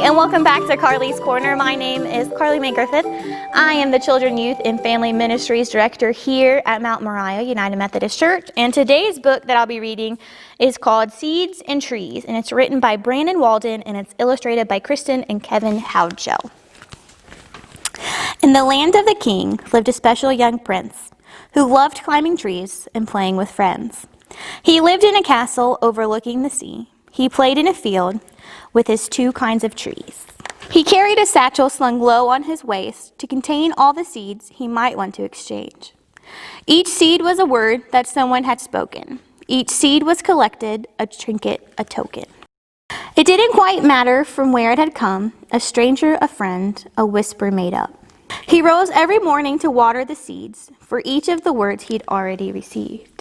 and welcome back to Karlie's Corner. My name is Karlie Mae Griffith. I am the Children, Youth, and Family Ministries Director here at Mount Moriah United Methodist Church. And today's book that I'll be reading is called Seeds and Trees, and it's written by Brandon Walden, and it's illustrated by Kristen and Kevin Howgel. In the land of the king lived a special young prince who loved climbing trees and playing with friends. He lived in a castle overlooking the sea. He played in a field with his two kinds of trees. He carried a satchel slung low on his waist to contain all the seeds he might want to exchange. Each seed was a word that someone had spoken. Each seed was collected, a trinket, a token. It didn't quite matter from where it had come, a stranger, a friend, a whisper made up. He rose every morning to water the seeds for each of the words he'd already received.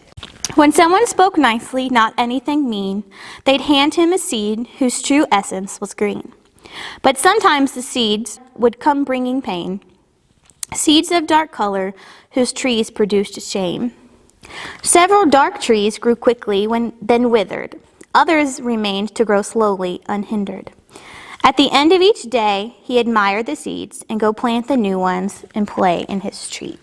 When someone spoke nicely, not anything mean, they'd hand him a seed whose true essence was green. But sometimes the seeds would come bringing pain, seeds of dark color whose trees produced shame. Several dark trees grew quickly, then withered. Others remained to grow slowly, unhindered. At the end of each day, he admired the seeds and go plant the new ones and play in his trees.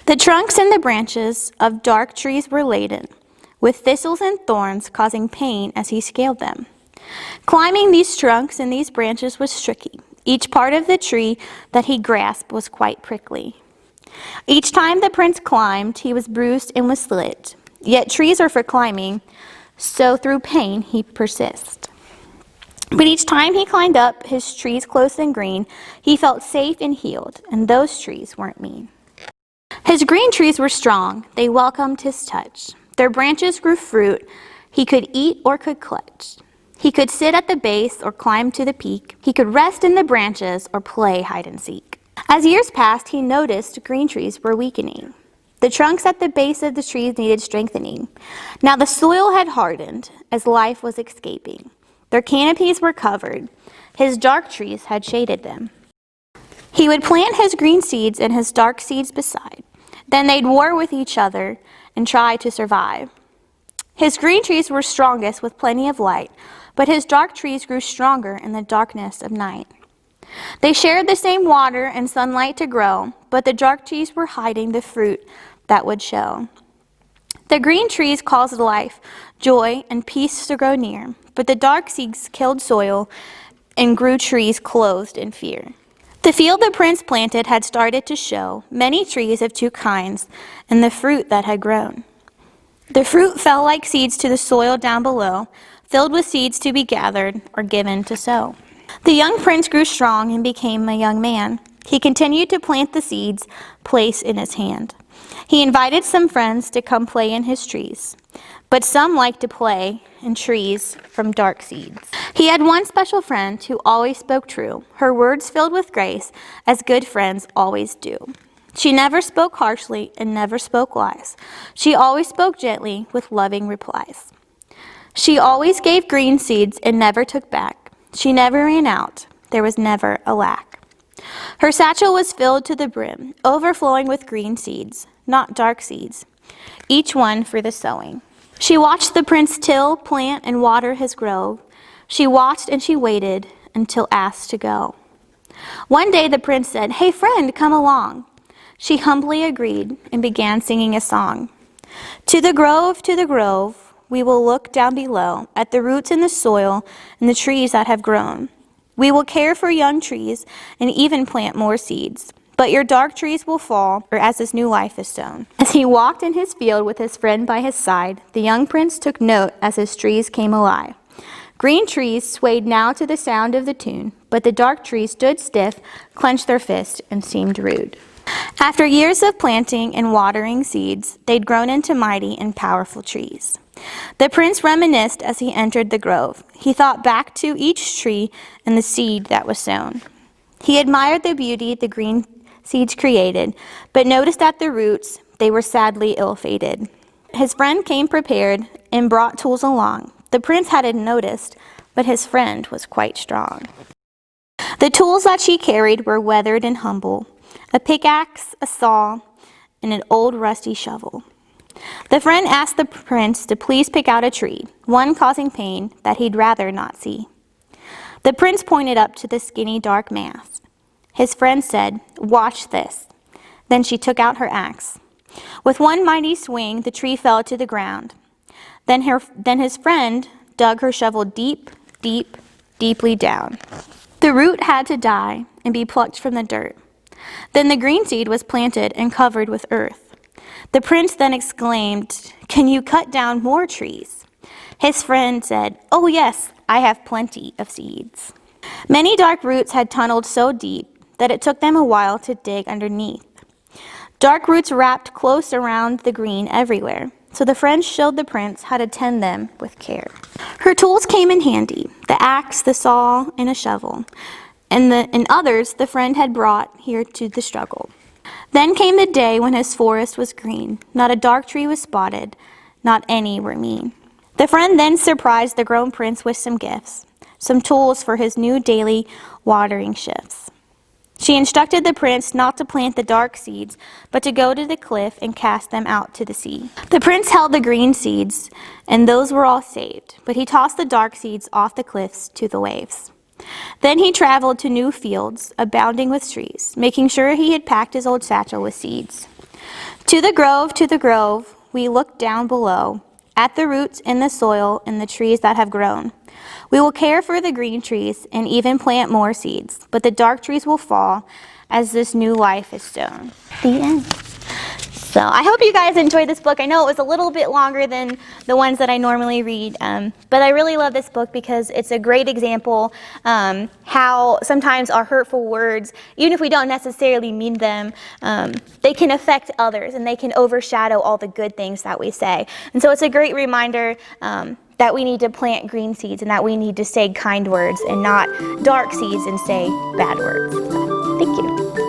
The trunks and the branches of dark trees were laden with thistles and thorns, causing pain as he scaled them. Climbing these trunks and these branches was tricky. Each part of the tree that he grasped was quite prickly. Each time the prince climbed, he was bruised and was slit. Yet trees are for climbing, so through pain he persists. But each time he climbed up his trees close and green, he felt safe and healed, and those trees weren't mean. His green trees were strong, they welcomed his touch. Their branches grew fruit he could eat or could clutch. He could sit at the base or climb to the peak. He could rest in the branches or play hide and seek. As years passed, he noticed green trees were weakening. The trunks at the base of the trees needed strengthening. Now the soil had hardened as life was escaping. Their canopies were covered. His dark trees had shaded them. He would plant his green seeds and his dark seeds beside. Then they'd war with each other and try to survive. His green trees were strongest with plenty of light, but his dark trees grew stronger in the darkness of night. They shared the same water and sunlight to grow, but the dark trees were hiding the fruit that would show. The green trees caused life, joy, and peace to grow near, but the dark seeds killed soil and grew trees clothed in fear. The field the prince planted had started to show many trees of two kinds and the fruit that had grown. The fruit fell like seeds to the soil down below, filled with seeds to be gathered or given to sow. The young prince grew strong and became a young man. He continued to plant the seeds placed in his hand. He invited some friends to come play in his trees, but some liked to play in trees from dark seeds. He had one special friend who always spoke true, her words filled with grace, as good friends always do. She never spoke harshly and never spoke lies. She always spoke gently with loving replies. She always gave green seeds and never took back. She never ran out. There was never a lack. Her satchel was filled to the brim, overflowing with green seeds, not dark seeds, each one for the sowing. She watched the prince till, plant, and water his grove. She watched and she waited until asked to go. One day the prince said, "Hey friend, come along." She humbly agreed and began singing a song. To the grove, we will look down below at the roots in the soil and the trees that have grown. We will care for young trees and even plant more seeds. But your dark trees will fall, or as this new life is sown. As he walked in his field with his friend by his side, the young prince took note as his trees came alive. Green trees swayed now to the sound of the tune, but the dark trees stood stiff, clenched their fists, and seemed rude. After years of planting and watering seeds, they'd grown into mighty and powerful trees. The prince reminisced as he entered the grove. He thought back to each tree and the seed that was sown. He admired the beauty the green seeds created, but noticed at the roots they were sadly ill-fated. His friend came prepared and brought tools along. The prince hadn't noticed, but his friend was quite strong. The tools that she carried were weathered and humble, a pickaxe, a saw, and an old rusty shovel. The friend asked the prince to please pick out a tree, one causing pain that he'd rather not see. The prince pointed up to the skinny, dark mass. His friend said, "Watch this." Then she took out her axe. With one mighty swing, the tree fell to the ground. Then his friend dug her shovel deeply down. The root had to die and be plucked from the dirt. Then the green seed was planted and covered with earth. The prince then exclaimed, "Can you cut down more trees?" His friend said, "Oh yes, I have plenty of seeds." Many dark roots had tunneled so deep that it took them a while to dig underneath. Dark roots wrapped close around the green everywhere, so the friend showed the prince how to tend them with care. Her tools came in handy, the axe, the saw, and a shovel, and others the friend had brought here to the struggle. Then came the day when his forest was green. Not a dark tree was spotted, not any were mean. The friend then surprised the grown prince with some gifts, some tools for his new daily watering shifts. She instructed the prince not to plant the dark seeds, but to go to the cliff and cast them out to the sea. The prince held the green seeds, and those were all saved, but he tossed the dark seeds off the cliffs to the waves. Then he traveled to new fields, abounding with trees, making sure he had packed his old satchel with seeds. To the grove, we looked down below, at the roots in the soil and the trees that have grown. We will care for the green trees and even plant more seeds, but the dark trees will fall as this new life is sown. The end. So I hope you guys enjoyed this book. I know it was a little bit longer than the ones that I normally read, but I really love this book because it's a great example how sometimes our hurtful words, even if we don't necessarily mean them, they can affect others and they can overshadow all the good things that we say. And so it's a great reminder that we need to plant green seeds and that we need to say kind words and not dark seeds and say bad words. So, thank you.